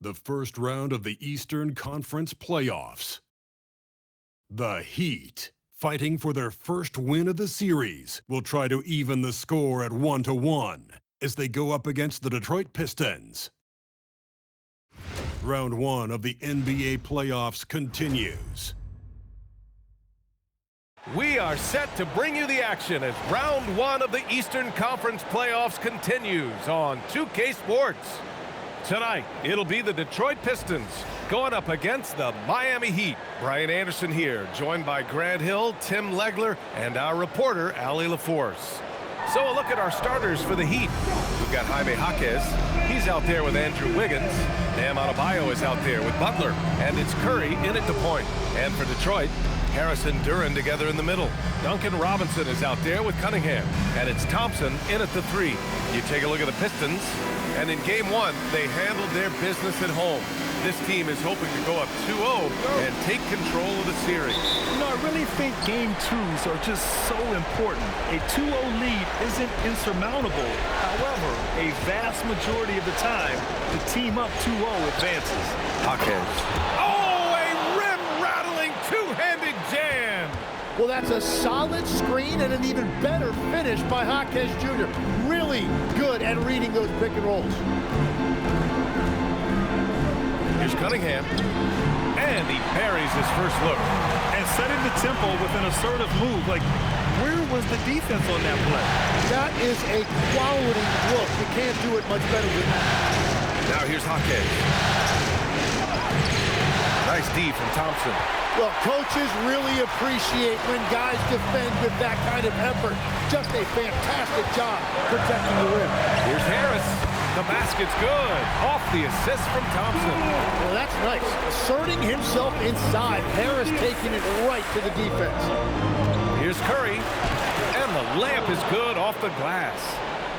The first round of the Eastern Conference playoffs. The Heat, fighting for their first win of the series, will try to even the score at 1-1 as they go up against the Detroit Pistons. Round 1 of the NBA playoffs continues. We are set to bring you the action as round 1 of the Eastern Conference playoffs continues on 2K Sports. Tonight, it'll be the Detroit Pistons going up against the Miami Heat. Brian Anderson here, joined by Grant Hill, Tim Legler, and our reporter, Allie LaForce. So a look at our starters for the Heat. We've got Jaime Jaquez. He's out there with Andrew Wiggins. Bam Adebayo is out there with Butler. And it's Curry in at the point. And for Detroit, Harris and Duren together in the middle. Duncan Robinson is out there with Cunningham. And it's Thompson in at the 3. You take a look at the Pistons, and in Game 1, they handled their business at home. This team is hoping to go up 2-0 and take control of the series. You know, I really think Game 2s are just so important. A 2-0 lead isn't insurmountable. However, a vast majority of the time, the team up 2-0 advances. Jaquez. Oh, a rim-rattling two-handed jam! Well, that's a solid screen and an even better finish by Jaquez Jr. Really good at reading those pick and rolls. Here's Cunningham, and he parries his first look. And setting the tempo with an assertive move. Like, where was the defense on that play? That is a quality look. You can't do it much better than that. Now here's Jaquez. Nice D from Thompson. Well, coaches really appreciate when guys defend with that kind of effort. Just a fantastic job protecting the rim. Here's Harris. The basket's good. Off the assist from Thompson. Well, that's nice. Asserting himself inside. Harris taking it right to the defense. Here's Curry. And the layup is good off the glass.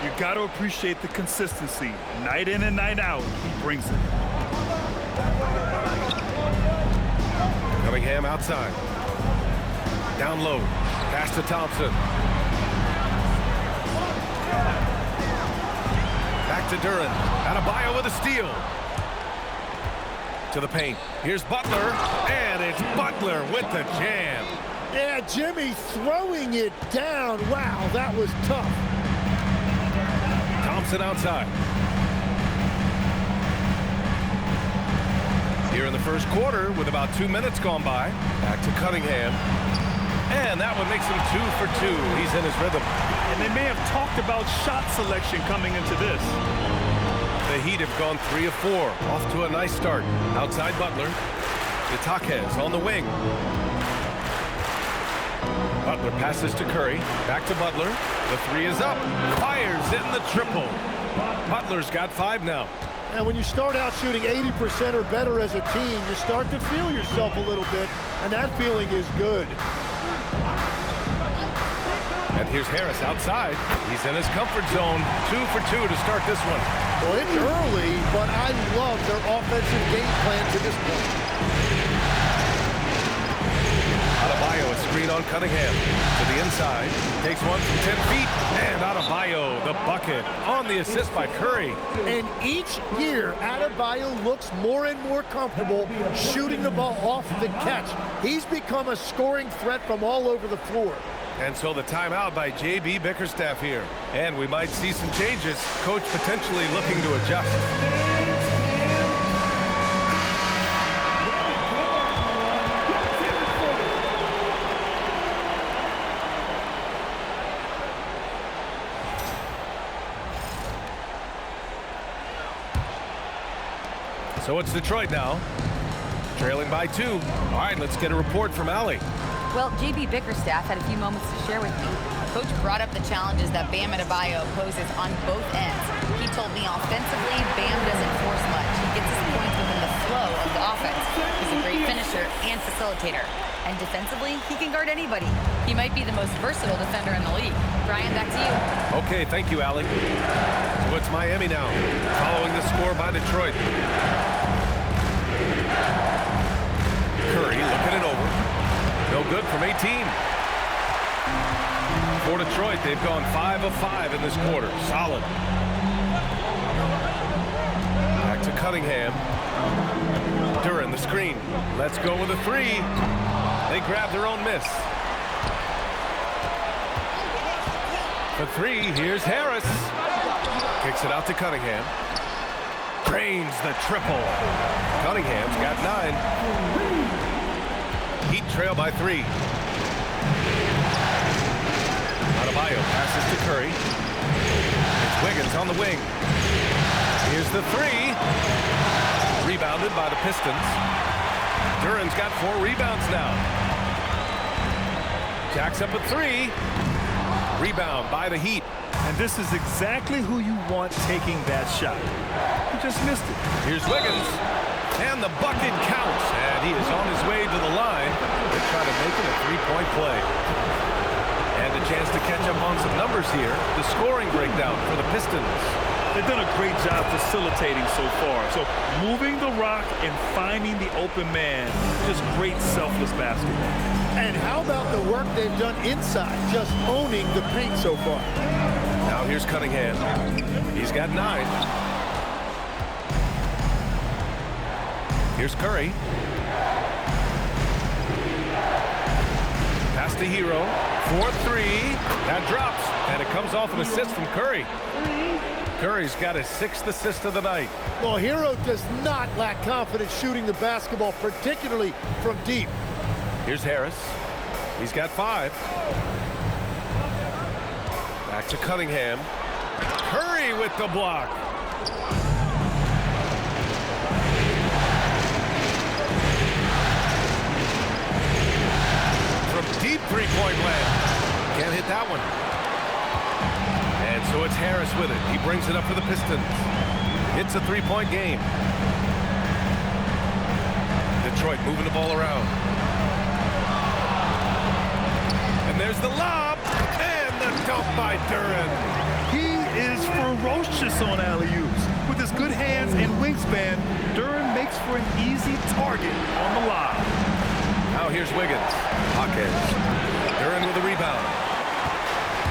You got to appreciate the consistency. Night in and night out, he brings it. Cunningham outside. Down low. Pass to Thompson. Back to Duren. Adebayo with a steal. To the paint. Here's Butler. And it's Butler with the jam. Yeah, Jimmy throwing it down. Wow, that was tough. Thompson outside. Here in the first quarter with about 2 minutes gone by. Back to Cunningham. And that one makes him 2 for 2. He's in his rhythm. And they may have talked about shot selection coming into this. The Heat have gone 3 of 4. Off to a nice start. Outside Butler. Jaquez on the wing. Butler passes to Curry. Back to Butler. The 3 is up. Fires in the triple. Butler's got 5 now. And when you start out shooting 80% or better as a team, you start to feel yourself a little bit, and that feeling is good. And here's Harris outside. He's in his comfort zone. 2 for 2 to start this one. Well, it's early, but I love their offensive game plan to this point. Adebayo, a screen on Cunningham. To the inside. Takes one from 10 feet. And Adebayo, the bucket. On the assist by Curry. And each year, Adebayo looks more and more comfortable shooting the ball off the catch. He's become a scoring threat from all over the floor. And so the timeout by J.B. Bickerstaff here. And we might see some changes. Coach potentially looking to adjust. So it's Detroit now, trailing by 2. All right, let's get a report from Allie. Well, J.B. Bickerstaff had a few moments to share with me. Coach brought up the challenges that Bam Adebayo poses on both ends. He told me offensively, Bam doesn't force much. He gets his points within the flow of the offense. He's a great finisher and facilitator. And defensively, he can guard anybody. He might be the most versatile defender in the league. Brian, back to you. Okay, thank you, Allie. So it's Miami now, following the score by Detroit. Curry looking it over. No good from 18. For Detroit, they've gone 5 of 5 in this quarter. Solid. Back to Cunningham. Duran, the screen. Let's go with a three. They grab their own miss. For three, here's Harris. Kicks it out to Cunningham. Drains the triple. Cunningham's got 9. Heat trail by 3. Adebayo passes to Curry. It's Wiggins on the wing. Here's the three. Rebounded by the Pistons. Duran's got 4 rebounds now. Jacks up a 3. Rebound by the Heat. And this is exactly who you want taking that shot. He just missed it. Here's Wiggins. And the bucket counts. And he is on his way to the line. They try to make it a 3-point play. And a chance to catch up on some numbers here. The scoring breakdown for the Pistons. They've done a great job facilitating so far. So moving the rock and finding the open man. Just great selfless basketball. And how about the work they've done inside, just owning the paint so far? Now here's Cunningham. He's got 9. Here's Curry. Pass to Hero. 4-3. That drops. And it comes off an assist from Curry. Curry's got his 6th assist of the night. Well, Hero does not lack confidence shooting the basketball, particularly from deep. Here's Harris. He's got 5. Back to Cunningham. Curry with the block. From deep 3-point land. Can't hit that one. And so it's Harris with it. He brings it up for the Pistons. It's a 3-point game. Detroit moving the ball around. And there's the lob. And the dunk by Duran. He is ferocious on alley-oops. With his good hands and wingspan, Duran makes for an easy target on the lob. Now here's Wiggins. Hawkins. Duran with a rebound.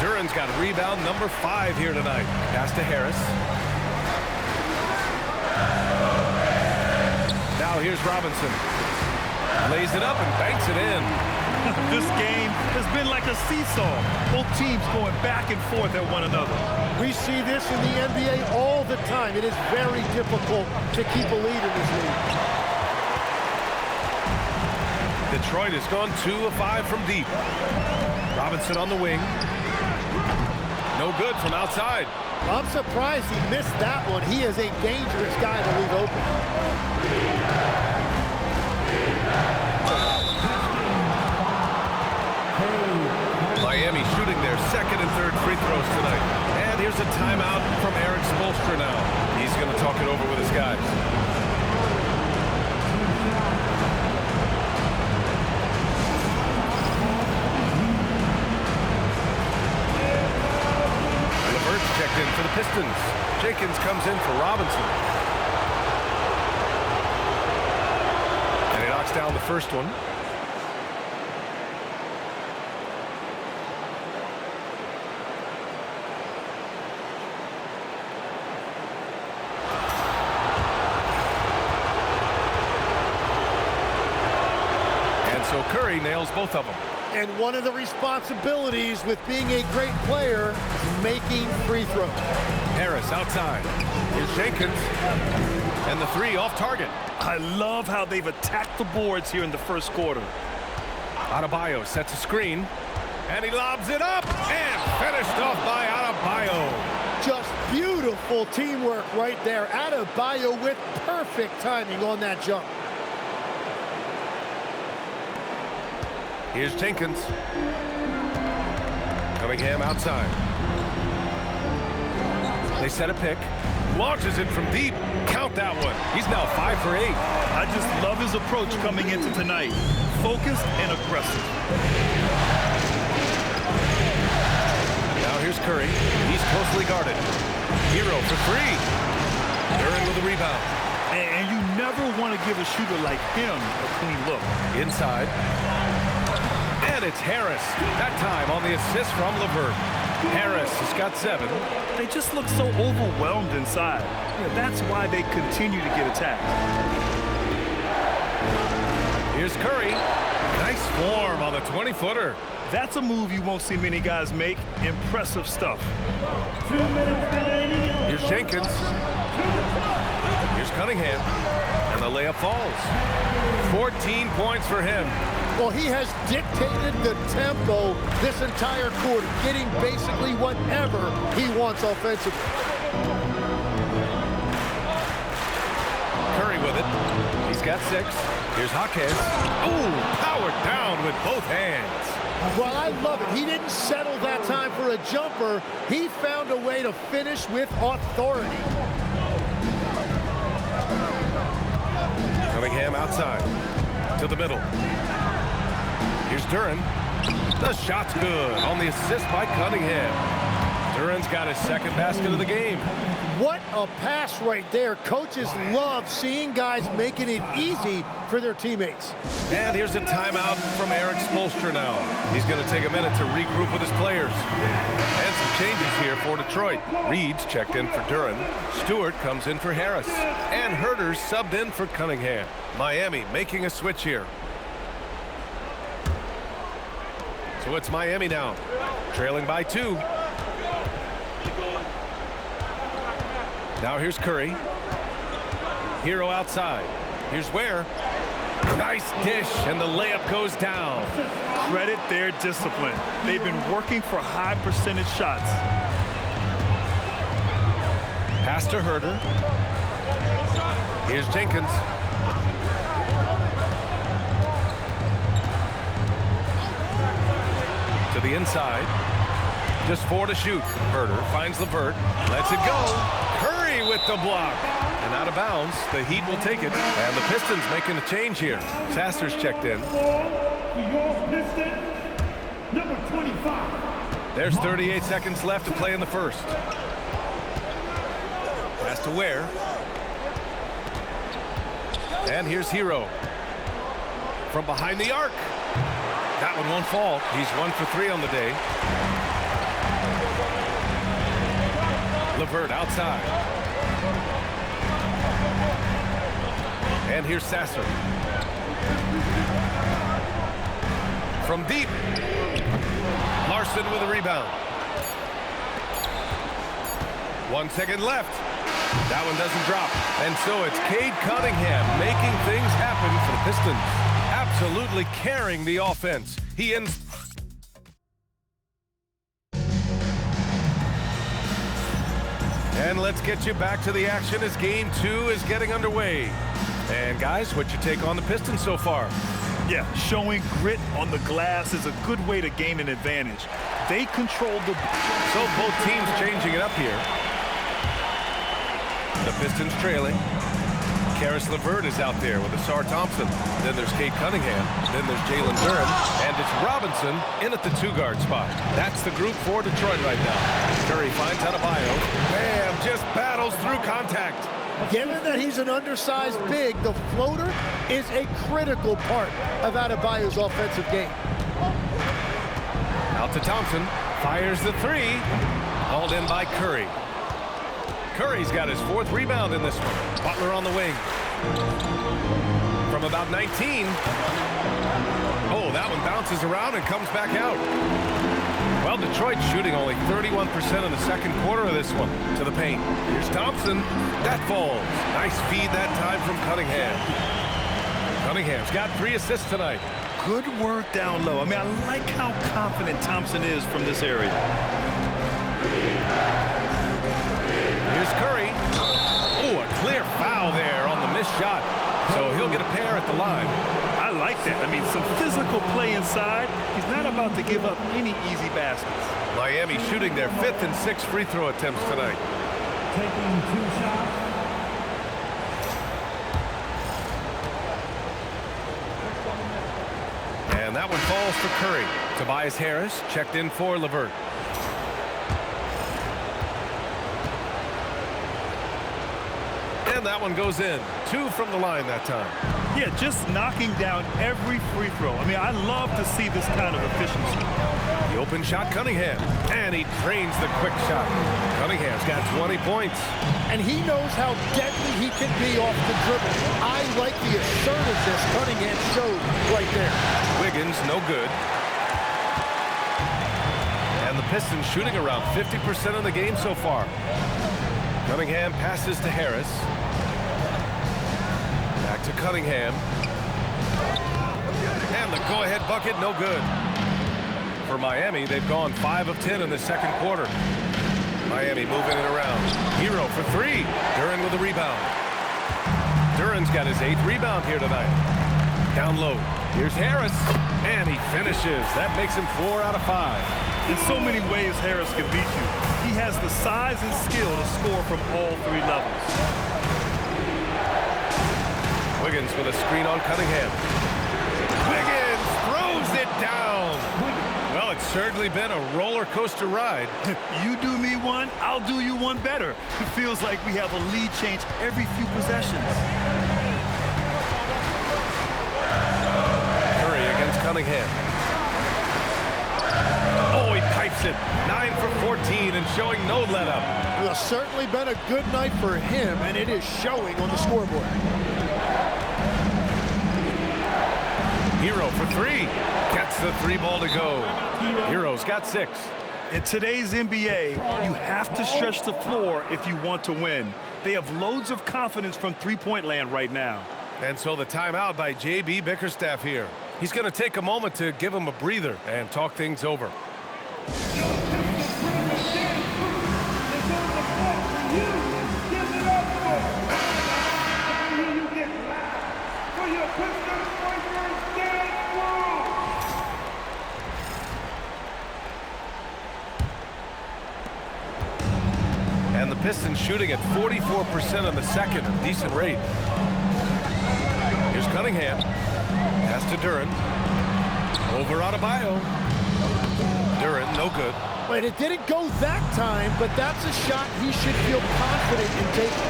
Duran's got rebound number 5 here tonight. Pass to Harris. Now here's Robinson. Lays it up and banks it in. This game has been like a seesaw. Both teams going back and forth at one another. We see this in the NBA all the time. It is very difficult to keep a lead in this league. Detroit has gone 2 of 5 from deep. Robinson on the wing. No good from outside. I'm surprised he missed that one. He is a dangerous guy to leave open. Miami shooting their 2nd and 3rd free throws tonight. And here's a timeout from Eric Spoelstra now. He's going to talk it over with his guys. Levert's checked in for the Pistons. Jenkins comes in for Robinson. And he knocks down the first one. So Curry nails both of them. And one of the responsibilities with being a great player is making free throws. Harris outside. Here's Jenkins. And the 3 off target. I love how they've attacked the boards here in the first quarter. Adebayo sets a screen. And he lobs it up. And finished off by Adebayo. Just beautiful teamwork right there. Adebayo with perfect timing on that jump. Here's Jenkins. Cunningham outside. They set a pick. Launches it from deep. Count that one. He's now 5 for 8. I just love his approach coming into tonight. Focused and aggressive. Now here's Curry. He's closely guarded. Hero for 3. Duran with a rebound. And you never want to give a shooter like him a clean look. Inside. And it's Harris. That time on the assist from LeVert. Harris has got 7. They just look so overwhelmed inside. That's why they continue to get attacked. Here's Curry. Nice form on the 20-footer. That's a move you won't see many guys make. Impressive stuff. Here's Jenkins. Here's Cunningham. And the layup falls. 14 points for him. Well, he has dictated the tempo this entire quarter, getting basically whatever he wants offensively. Curry with it. He's got 6. Here's Jaquez. Ooh, powered down with both hands. Well, I love it. He didn't settle that time for a jumper. He found a way to finish with authority. Cunningham outside to the middle. Here's Duren. The shot's good on the assist by Cunningham. Duren's got his second basket of the game. What a pass right there. Coaches love seeing guys making it easy for their teammates. And here's a timeout from Eric Spoelstra now. He's going to take a minute to regroup with his players. And some changes here for Detroit. Reed's checked in for Duren. Stewart comes in for Harris. And Herter's subbed in for Cunningham. Miami making a switch here. So it's Miami now, trailing by 2. Now here's Curry. Hero outside. Here's Ware. Nice dish, and the layup goes down. Credit their discipline. They've been working for high percentage shots. Pass to Herter. Here's Jenkins. To the inside. Just 4 to shoot. Herter finds LeVert. Lets it go. Curry with the block. And out of bounds. The Heat will take it. And the Pistons making a change here. Sasser's checked in. Number 25. There's 38 seconds left to play in the first. Pass to Ware. And here's Hero. From behind the arc. That one won't fall. He's 1 for 3 on the day. LeVert outside. And here's Sasser. From deep. Larson with a rebound. 1 second left. That one doesn't drop. And so it's Cade Cunningham making things happen for the Pistons. Absolutely carrying the offense. He ends. And let's get you back to the action as game 2 is getting underway. And guys, what's your take on the Pistons so far? Yeah, showing grit on the glass is a good way to gain an advantage. They control the... So both teams changing it up here. The Pistons trailing. Karis LeVert is out there with Asar Thompson. Then there's Cade Cunningham. Then there's Jalen Duren. And it's Robinson in at the 2-guard spot. That's the group for Detroit right now. Curry finds Adebayo. Bam! Just battles through contact. Given that he's an undersized big, the floater is a critical part of Adebayo's offensive game. Out to Thompson. Fires the 3. Hauled in by Curry. Curry's got his 4th rebound in this one. Butler on the wing. From about 19. Oh, that one bounces around and comes back out. Well, Detroit shooting only 31% in the second quarter of this one. To the paint. Here's Thompson. That falls. Nice feed that time from Cunningham. Cunningham's got 3 assists tonight. Good work down low. I mean, I like how confident Thompson is from this area. Here's Curry. Oh, a clear foul there on the missed shot. So he'll get a pair at the line. I like that. I mean, some physical play inside. He's not about to give up any easy baskets. Miami shooting their 5th and 6th free throw attempts tonight. Taking 2 shots. And that one falls for Curry. Tobias Harris checked in for LeVert. And that one goes in. 2 from the line that time. Yeah, just knocking down every free throw. I mean, I love to see this kind of efficiency. The open shot, Cunningham. And he drains the quick shot. Cunningham's got 20 points. And he knows how deadly he can be off the dribble. I like the assertiveness Cunningham showed right there. Wiggins, no good. And the Pistons shooting around 50% of the game so far. Cunningham passes to Harris. Back to Cunningham. And the go-ahead bucket, no good. For Miami, they've gone 5 of 10 in the second quarter. Miami moving it around. Hero for 3. Duren with a rebound. Duren's got his 8th rebound here tonight. Down low. Here's Harris. And he finishes. That makes him 4 out of 5. In so many ways, Harris can beat you. He has the size and skill to score from all 3 levels. Wiggins with a screen on Cunningham. Wiggins throws it down. Well, it's certainly been a roller coaster ride. You do me one, I'll do you one better. It feels like we have a lead change every few possessions. Curry against Cunningham. Oh, he pipes it. 9 for 14 and showing no let-up. Well, certainly been a good night for him, and it is showing on the scoreboard. Hero for 3. Gets the 3 ball to go. Hero's got 6. In today's NBA, you have to stretch the floor if you want to win. They have loads of confidence from three-point land right now. And so the timeout by J.B. Bickerstaff here. He's going to take a moment to give him a breather and talk things over. And the Pistons shooting at 44% in the second, a decent rate. Here's Cunningham. Pass to Duren. Over Adebayo. Duren, no good. But it didn't go that time, but that's a shot he should feel confident in taking.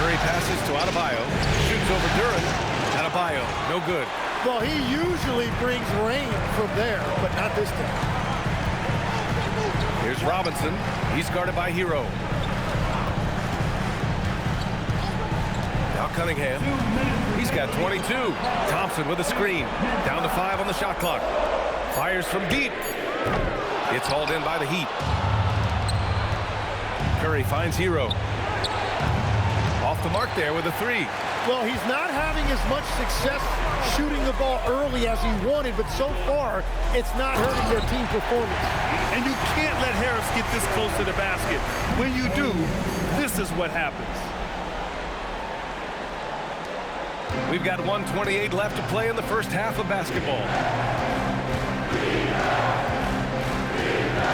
Curry passes to Adebayo. Shoots over Duren. Adebayo, no good. Well, he usually brings rain from there, but not this time. Here's Robinson. He's guarded by Hero. Now Cunningham. He's got 22. Thompson with a screen. Down to 5 on the shot clock. Fires from deep. It's hauled in by the Heat. Curry finds Hero. Off the mark there with a 3. Well, he's not having as much success shooting the ball early as he wanted, but so far, it's not hurting their team performance. And you can't let Harris get this close to the basket. When you do, this is what happens. We've got 1:28 left to play in the first half of basketball.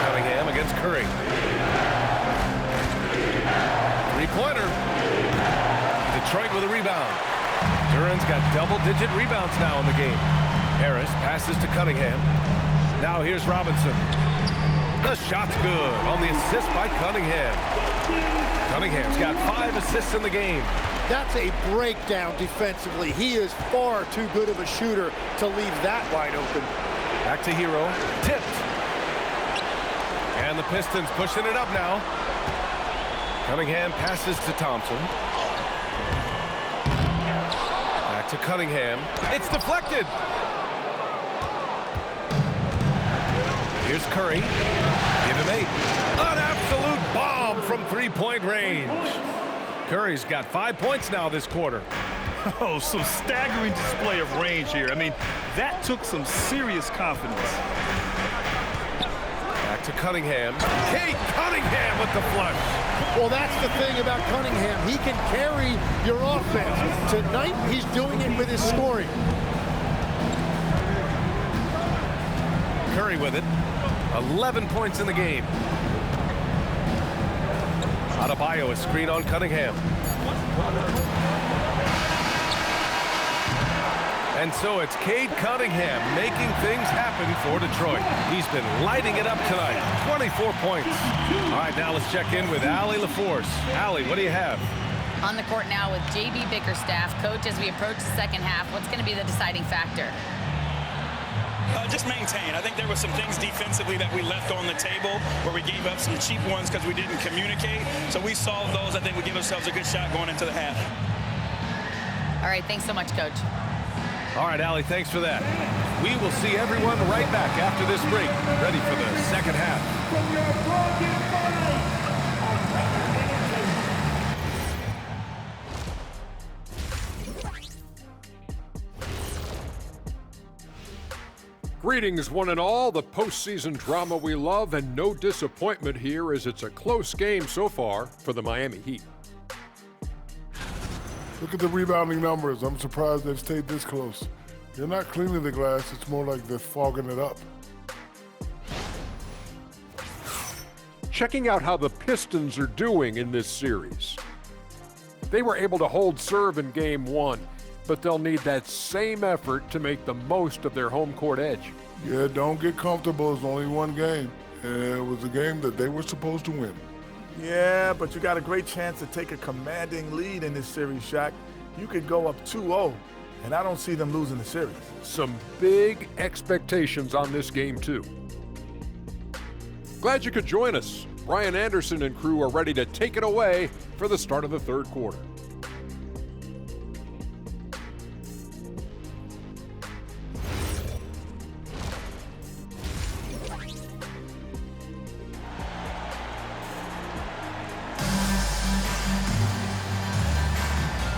Cunningham against Curry. Three-pointer. Detroit with a rebound. Duren's got double-digit rebounds now in the game. Harris passes to Cunningham. Now here's Robinson. The shot's good on the assist by Cunningham. Cunningham's got 5 assists in the game. That's a breakdown defensively. He is far too good of a shooter to leave that wide open. Back to Hero. Tipped. And the Pistons pushing it up now. Cunningham passes to Thompson. Back to Cunningham. It's deflected. Here's Curry. Give him 8. An absolute bomb from three-point range. Curry's got 5 points now this quarter. Oh, some staggering display of range here. I mean, that took some serious confidence. Back to Cunningham. Kate Cunningham with the flush. Well, that's the thing about Cunningham. He can carry your offense. Tonight, he's doing it with his scoring. Curry with it. 11 points in the game. Adebayo, a screen on Cunningham. And so it's Cade Cunningham making things happen for Detroit. He's been lighting it up tonight. 24 points. All right, now let's check in with Allie LaForce. Allie, what do you have? On the court now with J.B. Bickerstaff. Coach, as we approach the second half, what's going to be the deciding factor? Just maintain. I think there were some things defensively that we left on the table where we gave up some cheap ones because we didn't communicate. So we solved those. I think we give ourselves a good shot going into the half. All right, thanks so much, Coach. All right, Allie, thanks for that. We will see everyone right back after this break, ready for the second half. From your broken body. Greetings, one and all. The postseason drama we love, and no disappointment here as it's a close game so far for the Miami Heat. Look at the rebounding numbers. I'm surprised they've stayed this close. They're not cleaning the glass. It's more like they're fogging it up. Checking out how the Pistons are doing in this series. They were able to hold serve in Game 1, but they'll need that same effort to make the most of their home court edge. Yeah, don't get comfortable. It's only one game. And it was a game that they were supposed to win. Yeah, but you got a great chance to take a commanding lead in this series, Shaq. You could go up 2-0, and I don't see them losing the series. Some big expectations on this game, too. Glad you could join us. Brian Anderson and crew are ready to take it away for the start of the third quarter.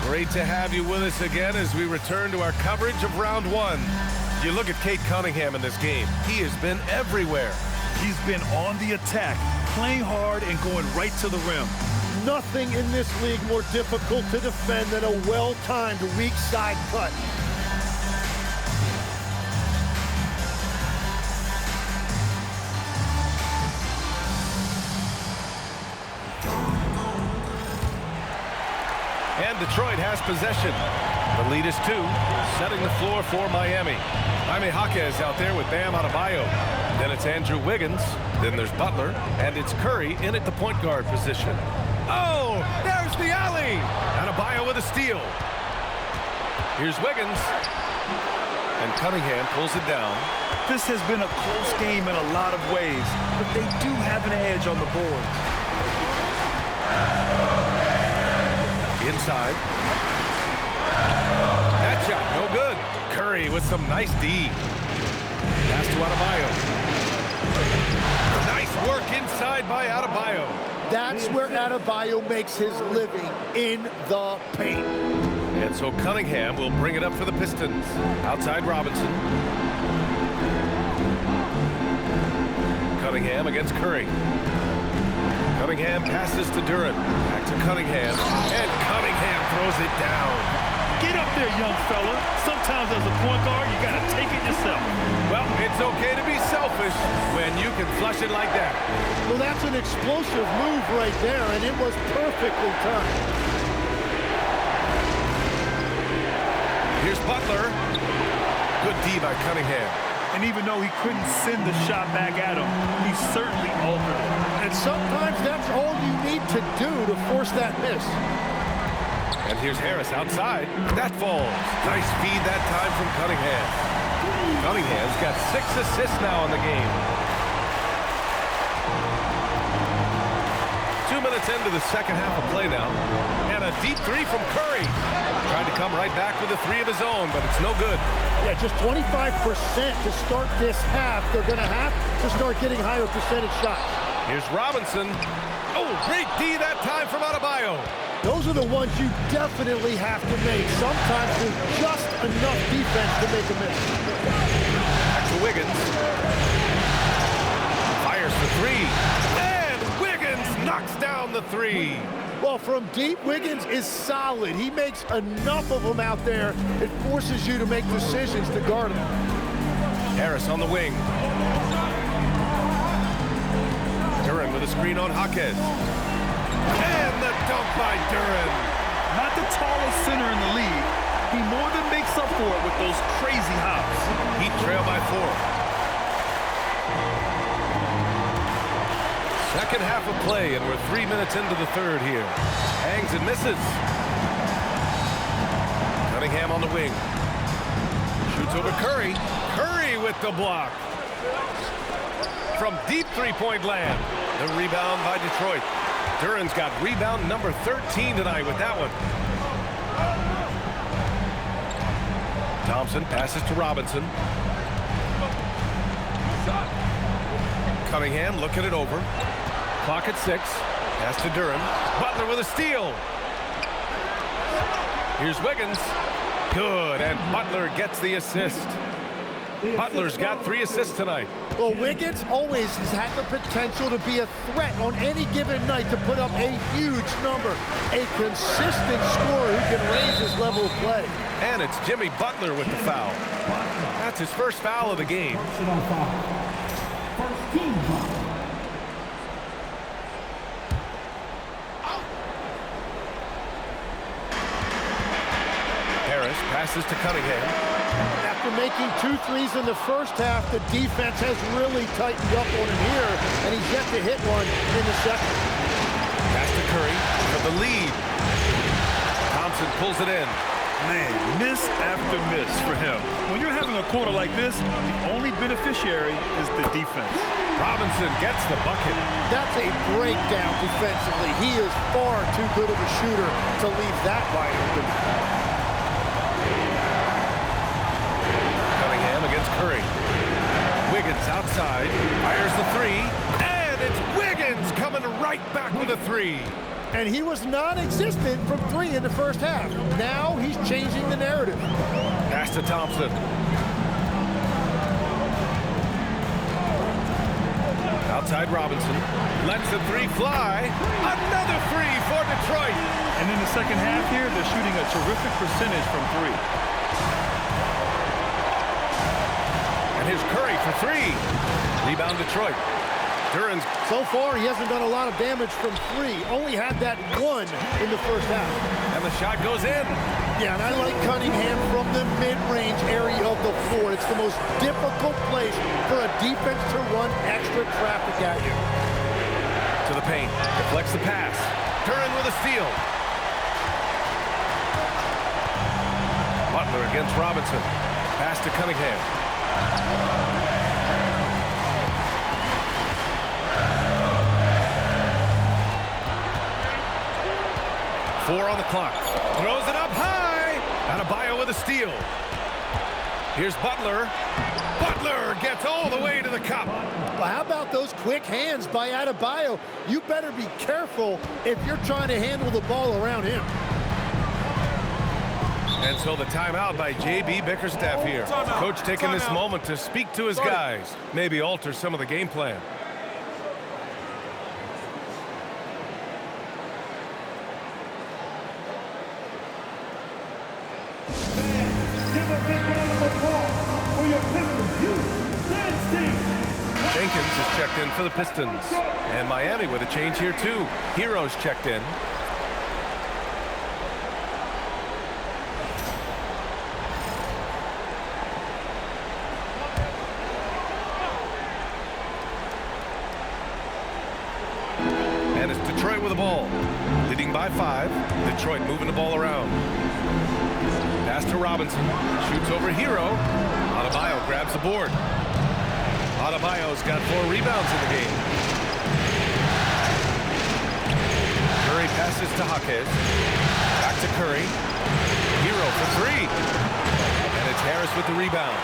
Great to have you with us again as we return to our coverage of round one. You look at Cade Cunningham in this game. He has been everywhere. He's been on the attack, playing hard and going right to the rim. Nothing in this league more difficult to defend than a well-timed weak side cut. And Detroit has possession. The lead is 2, setting the floor for Miami. Jaime Jaquez out there with Bam Adebayo. Then it's Andrew Wiggins. Then there's Butler. And it's Curry in at the point guard position. Oh, there's the alley. Adebayo with a steal. Here's Wiggins. And Cunningham pulls it down. This has been a close game in a lot of ways, but they do have an edge on the board. Inside. That shot, no good. Curry with some nice D. Pass to Adebayo. Nice work inside by Adebayo. That's where Adebayo makes his living, in the paint. And so Cunningham will bring it up for the Pistons. Outside Robinson. Cunningham against Curry. Cunningham passes to Durant. Back to Cunningham. And Cunningham throws it down. Get up there, young fella. Sometimes as a point guard, you got to take it yourself. Well, it's okay to be selfish when you can flush it like that. Well, that's an explosive move right there, and it was perfectly timed. Here's Butler. Good D by Cunningham. And even though he couldn't send the shot back at him, he certainly altered it. And sometimes that's all you need to do to force that miss. And here's Harris outside. That falls. Nice feed that time from Cunningham. Cunningham's got 6 assists now in the game. 2 minutes into the second half of play now. And a deep 3 from Curry. Trying to come right back with a 3 of his own, but it's no good. Yeah, just 25% to start this half. They're going to have to start getting higher percentage shots. Here's Robinson. Oh, great D that time from Adebayo. Those are the ones you definitely have to make. Sometimes there's just enough defense to make a miss. Back to Wiggins. Fires for 3. And Wiggins knocks down the 3. Well, from deep, Wiggins is solid. He makes enough of them out there. It forces you to make decisions to guard him. Harris on the wing. Durant with a screen on Jaquez. And the dunk by Durant. Not the tallest center in the league. He more than makes up for it with those crazy hops. Heat trail by 4. Second half of play, and we're 3 minutes into the third here. Hangs and misses. Cunningham on the wing. Shoots over Curry. Curry with the block. From deep three-point land. The rebound by Detroit. Duran's got rebound number 13 tonight with that one. Thompson passes to Robinson. Cunningham looking it over. Clock at 6. Pass to Duran. Butler with a steal. Here's Wiggins. Good, and Butler gets the assist. Butler's got 3 assists tonight. Well, Wiggins always has had the potential to be a threat on any given night to put up a huge number. A consistent scorer who can raise his level of play. And it's Jimmy Butler with the foul. That's his first foul of the game. First team foul. Harris passes to Cunningham. After making 2 threes in the first half, the defense has really tightened up on him here, and he's yet to hit one in the second. Pass to Curry for the lead. Thompson pulls it in. Man, miss after miss for him. When you're having a quarter like this, the only beneficiary is the defense. Robinson gets the bucket. That's a breakdown defensively. He is far too good of a shooter to leave that wide open. Cunningham against Curry. Wiggins outside, fires the 3, and it's Wiggins coming right back with a 3. And he was non-existent from 3 in the first half. Now he's changing the narrative. Pass to Thompson. Outside Robinson. Lets the 3 fly. Another 3 for Detroit. And in the second half here, they're shooting a terrific percentage from 3. And here's Curry for 3. Rebound Detroit. Duran's. So far, he hasn't done a lot of damage from 3. Only had that 1 in the first half. And the shot goes in. Yeah, and I like Cunningham from the mid-range area of the floor. It's the most difficult place for a defense to run extra traffic at you. To the paint. Deflects the pass. Duran with a steal. Butler against Robinson. Pass to Cunningham. 4 on the clock. Throws it up high. Adebayo with a steal. Here's Butler. Butler gets all the way to the cup. Well, how about those quick hands by Adebayo? You better be careful if you're trying to handle the ball around him. And so the timeout by J.B. Bickerstaff here. Coach taking this moment to speak to his guys. Maybe alter some of the game plan. Jenkins is checked in for the Pistons. And Miami with a change here too. Hero's checked in. And it's Detroit with the ball. Leading by 5. Detroit moving the ball around. Pass to Robinson. Shoots over Hero. Adebayo grabs the board. Adebayo's got 4 rebounds in the game. Curry passes to Jaquez. Back to Curry. Hero for 3. And it's Harris with the rebound.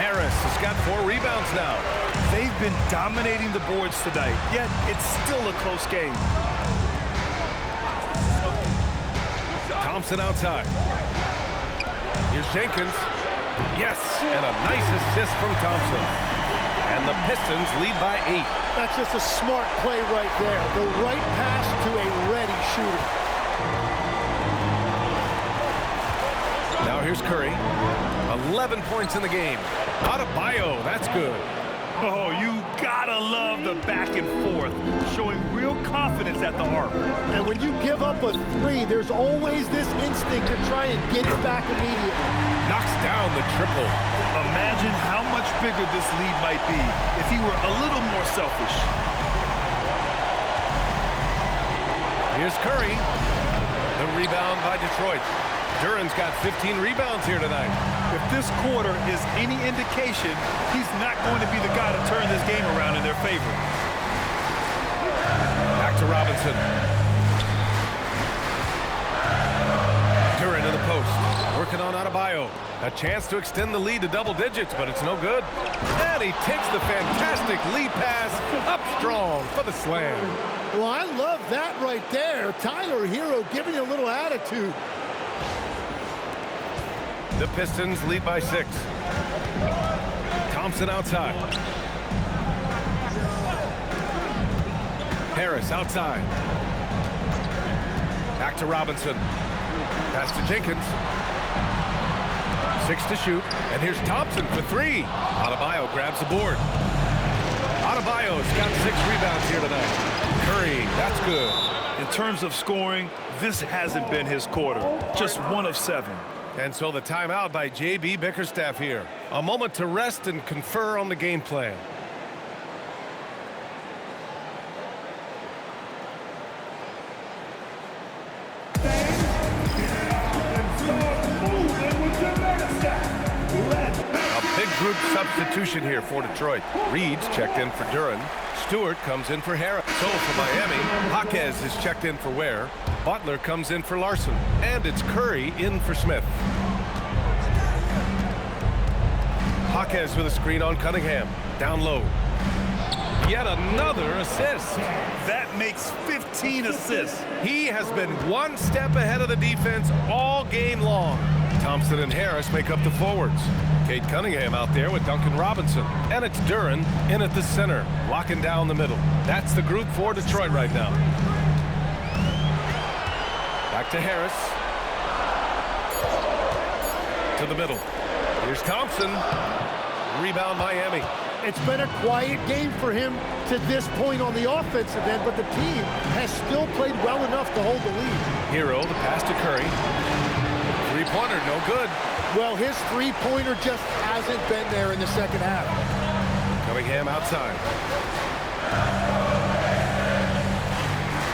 Harris has got 4 rebounds now. They've been dominating the boards tonight, yet it's still a close game. Thompson outside. Here's Jenkins. Yes, and a nice assist from Thompson. And the Pistons lead by 8. That's just a smart play right there. The right pass to a ready shooter. Now here's Curry. 11 points in the game. Adebayo, that's good. Oh, you gotta love the back and forth, showing real confidence at the arc. And when you give up a 3, there's always this instinct to try and get it back immediately. Knocks down the triple. Imagine how much bigger this lead might be if he were a little more selfish. Here's Curry. The rebound by Detroit. Duran's got 15 rebounds here tonight. If this quarter is any indication, he's not going to be the guy to turn this game around in their favor. Back to Robinson. Duran in the post. Working on Adebayo. A chance to extend the lead to double digits, but it's no good. And he takes the fantastic lead pass up strong for the slam. Well, I love that right there. Tyler Hero giving you a little attitude. The Pistons lead by 6. Thompson outside. Harris outside. Back to Robinson. Pass to Jenkins. 6 to shoot. And here's Thompson for 3. Adebayo grabs the board. Adebayo's got 6 rebounds here tonight. Curry, that's good. In terms of scoring, this hasn't been his quarter. Just 1 of 7. And so the timeout by J.B. Bickerstaff here. A moment to rest and confer on the game plan. A big group substitution here for Detroit. Reed's checked in for Duran. Stewart comes in for Harris. So for Miami, Jaquez is checked in for Ware. Butler comes in for Larson. And it's Curry in for Smith. Jaquez with a screen on Cunningham. Down low. Yet another assist. That makes 15 assists. He has been one step ahead of the defense all game long. Thompson and Harris make up the forwards. Cade Cunningham out there with Duncan Robinson. And it's Duran in at the center, locking down the middle. That's the group for Detroit right now. Back to Harris. To the middle. Here's Thompson. Rebound Miami. It's been a quiet game for him to this point on the offensive end, but the team has still played well enough to hold the lead. Hero, the pass to Curry. Three-pointer, no good. Well, his three-pointer just hasn't been there in the second half. Cunningham outside.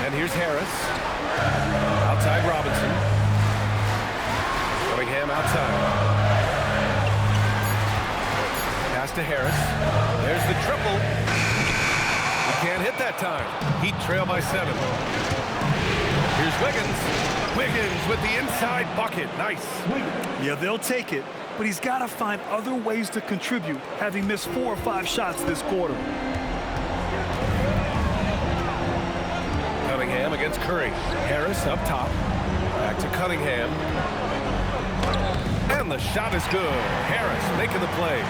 And here's Harris. Outside Robinson. Cunningham outside. Pass to Harris. There's the triple. He can't hit that time. Heat trail by 7. Here's Wiggins. Wiggins with the inside bucket. Nice. Yeah, they'll take it, but he's got to find other ways to contribute, having missed 4 or 5 shots this quarter. Cunningham against Curry. Harris up top. Back to Cunningham. And the shot is good. Harris making the play.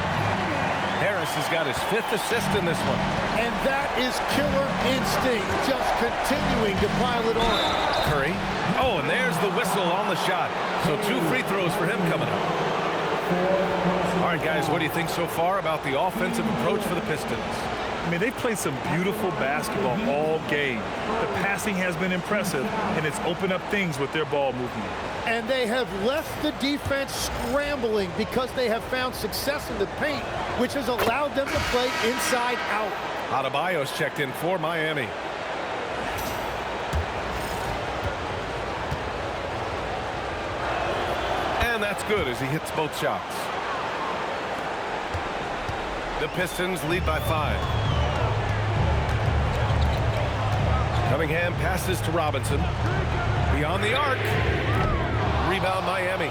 Harris has got his 5th assist in this one. And that is killer instinct, just continuing to pile it on. Curry. Oh, and there's the whistle on the shot. So 2 free throws for him coming up. All right, guys, what do you think so far about the offensive approach for the Pistons? I mean, they've played some beautiful basketball all game. The passing has been impressive, and it's opened up things with their ball movement. And they have left the defense scrambling because they have found success in the paint, which has allowed them to play inside out. Adebayo's checked in for Miami. And that's good as he hits both shots. The Pistons lead by 5. Cunningham passes to Robinson. Beyond the arc. Rebound Miami.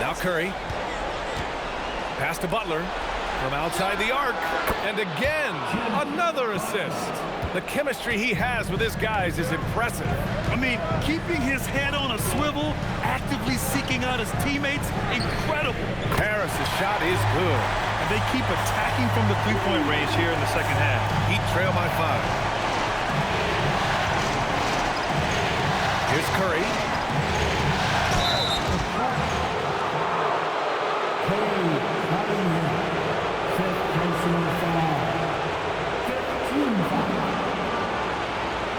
Now Curry. Pass to Butler from outside the arc. And again, another assist. The chemistry he has with his guys is impressive. I mean, keeping his head on a swivel, actively seeking out his teammates, incredible. Harris's shot is good. And they keep attacking from the three-point range here in the second half. Heat trail by 5. Here's Curry.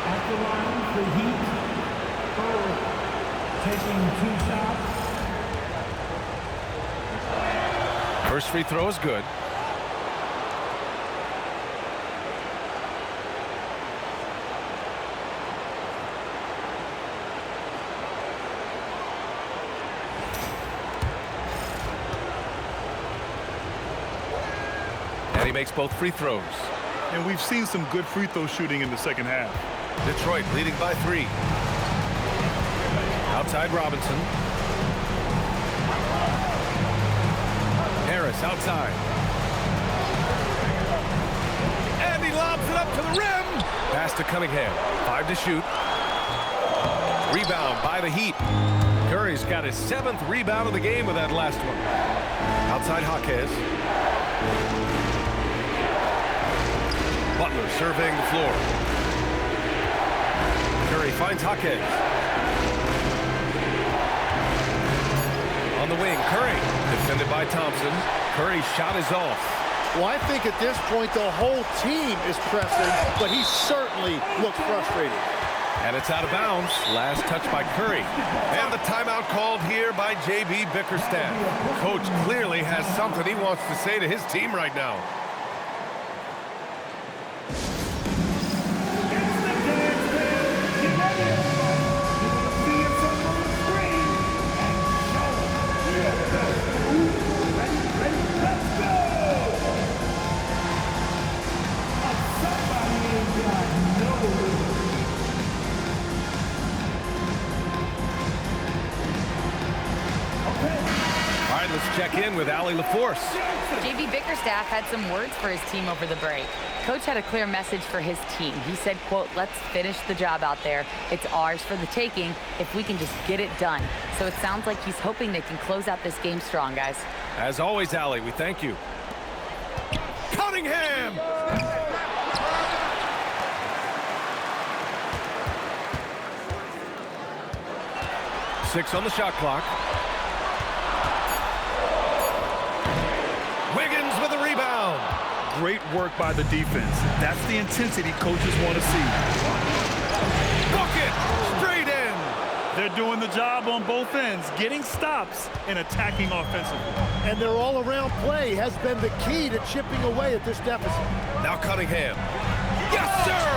At the line for Heat, taking 2 shots. First free throw is good. makes both free throws. And we've seen some good free throw shooting in the second half. Detroit leading by 3. Outside Robinson. Harris outside. And he lobs it up to the rim. Pass to Cunningham. 5 to shoot. Rebound by the Heat. Curry's got his 7th rebound of the game with that last one. Outside Jaquez. Butler surveying the floor. Curry finds Jaquez. On the wing, Curry. Defended by Thompson. Curry's shot is off. Well, I think at this point the whole team is pressing, but he certainly looks frustrated. And it's out of bounds. Last touch by Curry. And the timeout called here by J.B. Bickerstaff. Coach clearly has something he wants to say to his team right now. Let's check in with Allie LaForce. J.B. Bickerstaff had some words for his team over the break. Coach had a clear message for his team. He said, quote, "Let's finish the job out there. It's ours for the taking if we can just get it done." So it sounds like he's hoping they can close out this game strong, guys. As always, Allie, we thank you. Cunningham! Six on the shot clock. With a rebound. Great work by the defense. That's the intensity coaches want to see. Bucket! Straight in! They're doing the job on both ends, getting stops and attacking offensively. And their all-around play has been the key to chipping away at this deficit. Now Cunningham. Yes, sir!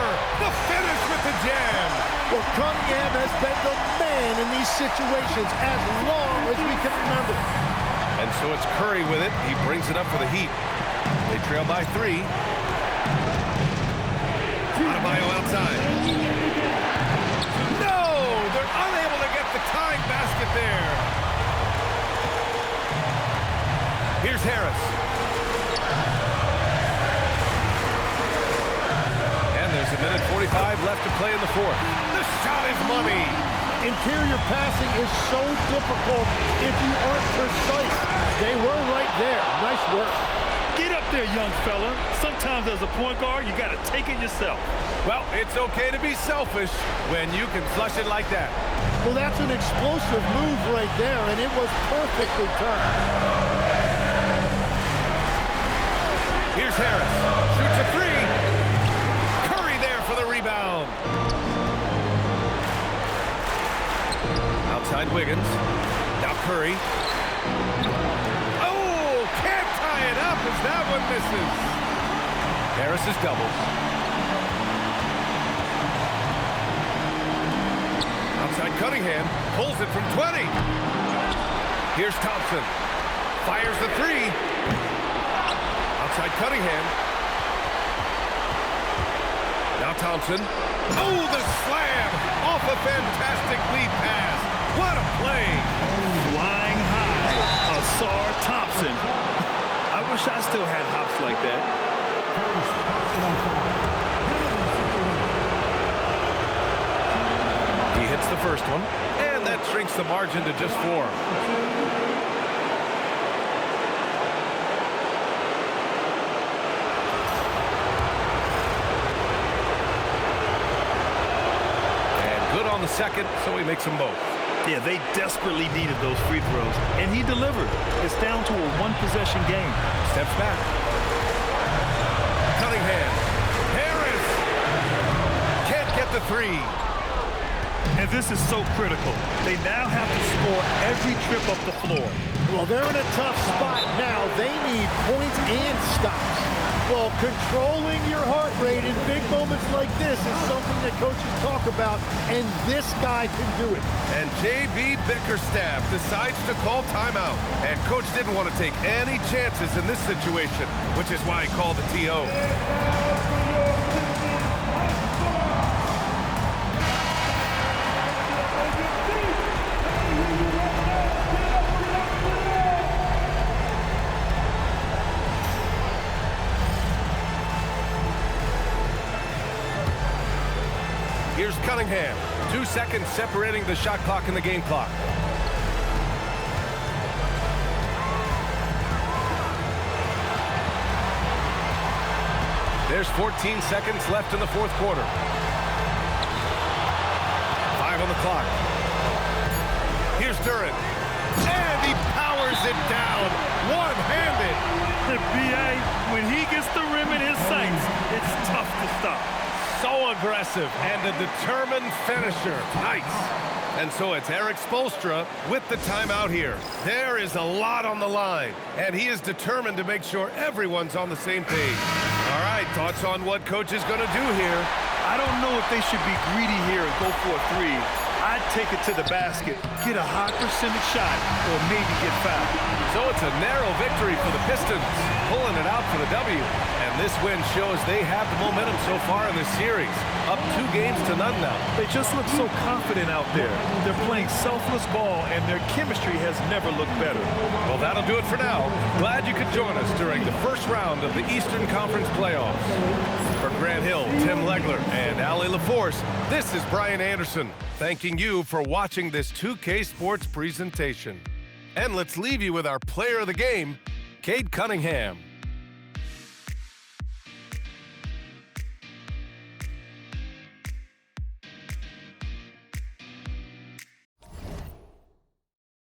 The finish with the jam! Well, Cunningham has been the man in these situations as long as we can remember. And so it's Curry with it. He brings it up for the Heat. They trail by 3. Adebayo outside. No! They're unable to get the tying basket there. Here's Harris. And there's a minute 45 left to play in the fourth. The shot is money. Interior passing is so difficult if you aren't precise. They were right there. Nice work. Get up there, young fella. Sometimes as a point guard, you got to take it yourself. Well, it's okay to be selfish when you can flush it like that. Well, that's an explosive move right there, and it was perfectly timed. Here's Harris. Shoots a 3. Curry there for the rebound. Outside Wiggins. Now Curry. Oh, can't tie it up as that one misses. Harris is double. Outside Cunningham. Pulls it from 20. Here's Thompson. Fires the 3. Outside Cunningham. Now Thompson. Oh, the slam off a fantastic lead pass. What a play. Flying high, Asar Thompson. I wish I still had hops like that. He hits the first one, and that shrinks the margin to just 4. On the second, so he makes them both. Yeah, they desperately needed those free throws, and he delivered. It's down to a one-possession game. Steps back. Cunningham. Harris. Can't get the 3. And this is so critical. They now have to score every trip up the floor. Well, they're in a tough spot now. They need points and stops. Well, controlling your heart rate in big moments like this is something that coaches talk about, and this guy can do it. And J.B. Bickerstaff decides to call timeout. And coach didn't want to take any chances in this situation, which is why he called the TO. Here's Cunningham. 2 seconds separating the shot clock and the game clock. There's 14 seconds left in the fourth quarter. 5 on the clock. Here's Duran. And he powers it down. One-handed. The BA, when he gets the rim in his sights, it's tough to stop. So aggressive and a determined finisher. Nice. And so it's Eric Spoelstra with the timeout here. There is a lot on the line, and he is determined to make sure everyone's on the same page. All right, thoughts on what coach is going to do here? I don't know if they should be greedy here and go for a three. I'd take it to the basket, get a high percentage shot, or maybe get fouled. So it's a narrow victory for the Pistons, pulling it out for the W. And this win shows they have the momentum so far in this series. Up 2 games to none now. They just look so confident out there. They're playing selfless ball, and their chemistry has never looked better. Well, that'll do it for now. Glad you could join us during the first round of the Eastern Conference playoffs. For Grant Hill, Tim Legler, and Allie LaForce, this is Brian Anderson, thanking you for watching this 2K Sports presentation. And let's leave you with our player of the game, Cade Cunningham.